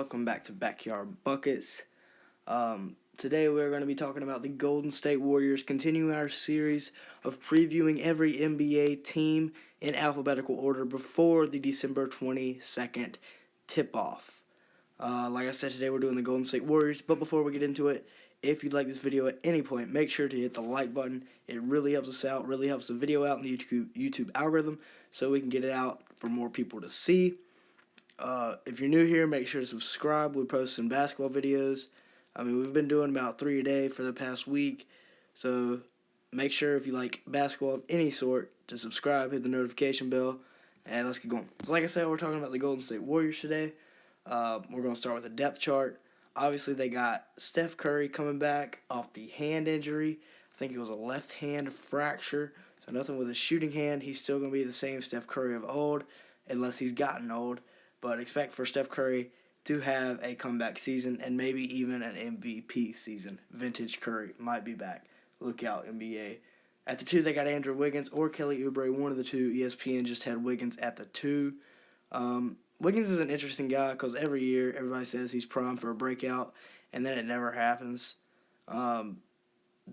welcome back to Backyard Buckets. Today we're going to be talking about the Golden State Warriors, continuing our series of previewing every NBA team in alphabetical order before the December 22nd tip-off. Like I said, today we're doing the Golden State Warriors, but before we get into it, if you'd like this video at any point, make sure to hit the like button. It really helps us out, really helps the video out in the YouTube algorithm, so we can get it out for more people to see. If you're new here, make sure to subscribe. We post some basketball videos. We've been doing about 3 a day for the past week, so make sure if you like basketball of any sort to subscribe, hit the notification bell, and let's get going. So like I said, we're talking about the Golden State Warriors today. We're going to start with a depth chart. Obviously, they got Steph Curry coming back off the hand injury. I think it was a left hand fracture, so nothing with his shooting hand. He's still going to be the same Steph Curry of old, unless he's gotten old. But expect for Steph Curry to have a comeback season and maybe even an MVP season. Vintage Curry might be back. Look out, NBA. At the 2, they got Andrew Wiggins or Kelly Oubre, one of the two. ESPN just had Wiggins at the 2. Wiggins is an interesting guy because every year everybody says he's primed for a breakout, and then it never happens. But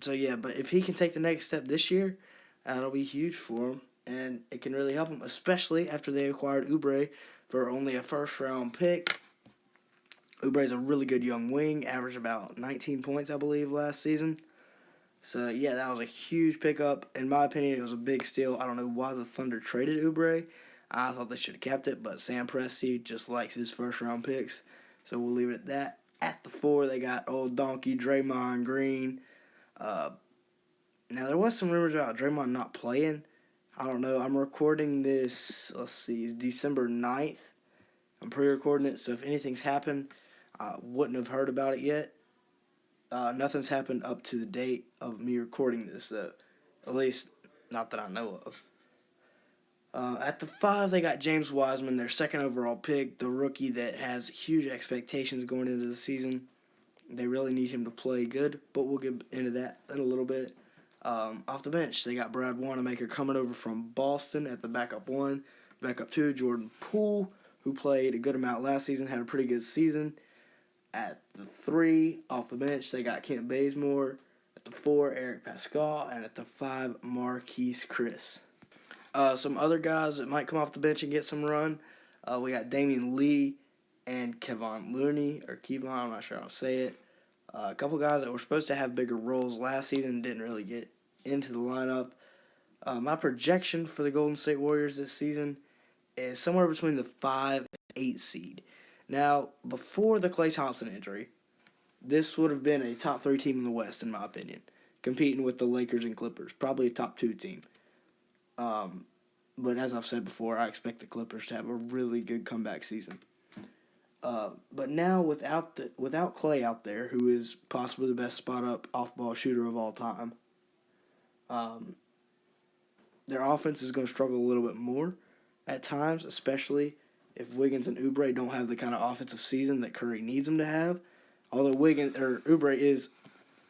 if he can take the next step this year, that'll be huge for him, and it can really help him, especially after they acquired Oubre for only a first-round pick. Oubre's a really good young wing, averaged about 19 points, I believe, last season. So, yeah, that was a huge pickup. In my opinion, it was a big steal. I don't know why the Thunder traded Oubre. I thought they should have kept it, but Sam Presti just likes his first-round picks, so we'll leave it at that. At the 4, they got old donkey Draymond Green. Now, there was some rumors about Draymond not playing. I don't know. I'm recording this, December 9th. I'm pre-recording it, so if anything's happened, I wouldn't have heard about it yet. Nothing's happened up to the date of me recording this, at least not that I know of. At the 5, they got James Wiseman, their second overall pick, the rookie that has huge expectations going into the season. They really need him to play good, but we'll get into that in a little bit. Off the bench, they got Brad Wanamaker coming over from Boston at the backup 1. Backup 2, Jordan Poole, who played a good amount last season, had a pretty good season. At the 3, off the bench, they got Kent Bazemore. At the 4, Eric Pascal. And at the 5, Marquise Chris. Some other guys that might come off the bench and get some run. We got Damian Lee and Kevon Looney, or Kevon, I'm not sure how to say it. A couple guys that were supposed to have bigger roles last season didn't really get into the lineup. My projection for the Golden State Warriors this season is somewhere between the 5 and 8 seed. Now, before the Klay Thompson injury, this would have been a top 3 team in the West, in my opinion, competing with the Lakers and Clippers, probably a top 2 team. But as I've said before, I expect the Clippers to have a really good comeback season. But now without Klay out there, who is possibly the best spot-up off-ball shooter of all time, their offense is going to struggle a little bit more at times, especially if Wiggins and Oubre don't have the kind of offensive season that Curry needs them to have. Although Oubre is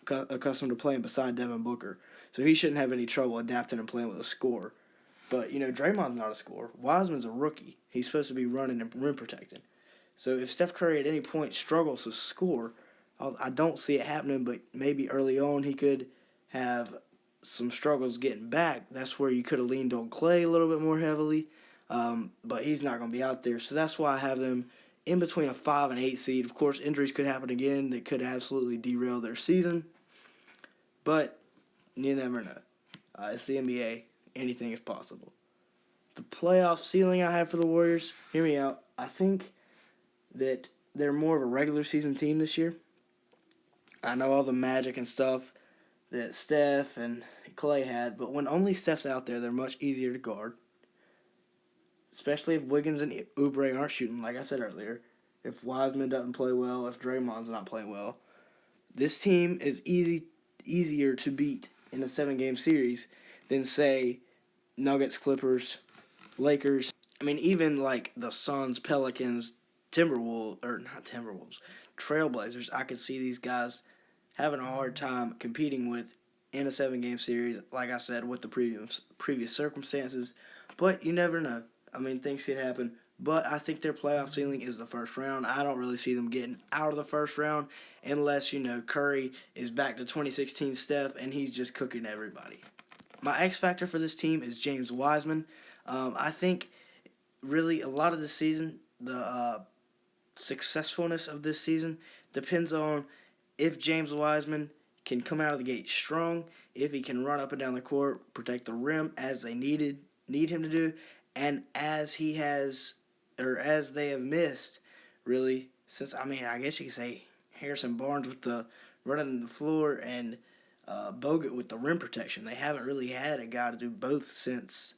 accustomed to playing beside Devin Booker, so he shouldn't have any trouble adapting and playing with a scorer. But, Draymond's not a scorer. Wiseman's a rookie. He's supposed to be running and rim protecting. So if Steph Curry at any point struggles to score, I don't see it happening, but maybe early on he could have some struggles getting back. That's where you could have leaned on Klay a little bit more heavily, but he's not going to be out there. So that's why I have them in between a 5 and 8 seed. Of course, injuries could happen again that could absolutely derail their season, but you never know. It's the NBA. Anything is possible. The playoff ceiling I have for the Warriors, hear me out. I think that they're more of a regular season team this year. I know all the magic and stuff that Steph and Klay had, but when only Steph's out there, they're much easier to guard. Especially if Wiggins and Oubre aren't shooting, like I said earlier. If Wiseman doesn't play well, if Draymond's not playing well. This team is easier to beat in a 7-game series than, say, Nuggets, Clippers, Lakers. Even like the Suns, Pelicans, Trailblazers. I could see these guys having a hard time competing with in a 7-game series, like I said, with the previous circumstances. But you never know. Things could happen. but I think their playoff ceiling is the first round. I don't really see them getting out of the first round unless, Curry is back to 2016 Steph and he's just cooking everybody. My X factor for this team is James Wiseman. I think really a lot of the season, the successfulness of this season depends on if James Wiseman can come out of the gate strong, if he can run up and down the court, protect the rim as they need him to do, and as he has, or as they have missed, really, since, I guess you could say Harrison Barnes with the running the floor and Bogut with the rim protection. They haven't really had a guy to do both since,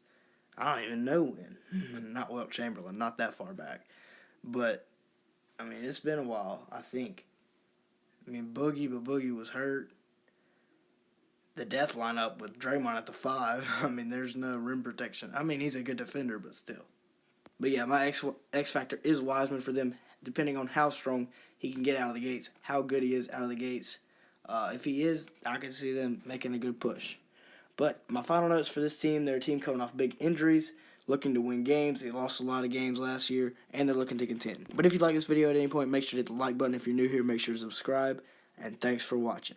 I don't even know when. Not Wilt Chamberlain, not that far back. But, it's been a while, I think. Boogie was hurt. The death lineup with Draymond at the 5, there's no rim protection. He's a good defender, but still. But yeah, my X factor is Wiseman for them, depending on how strong he can get out of the gates, how good he is out of the gates. If he is, I can see them making a good push. But my final notes for this team, they're a team coming off big injuries, looking to win games. They lost a lot of games last year, and they're looking to contend. But if you like this video at any point, make sure to hit the like button. If you're new here, make sure to subscribe. And thanks for watching.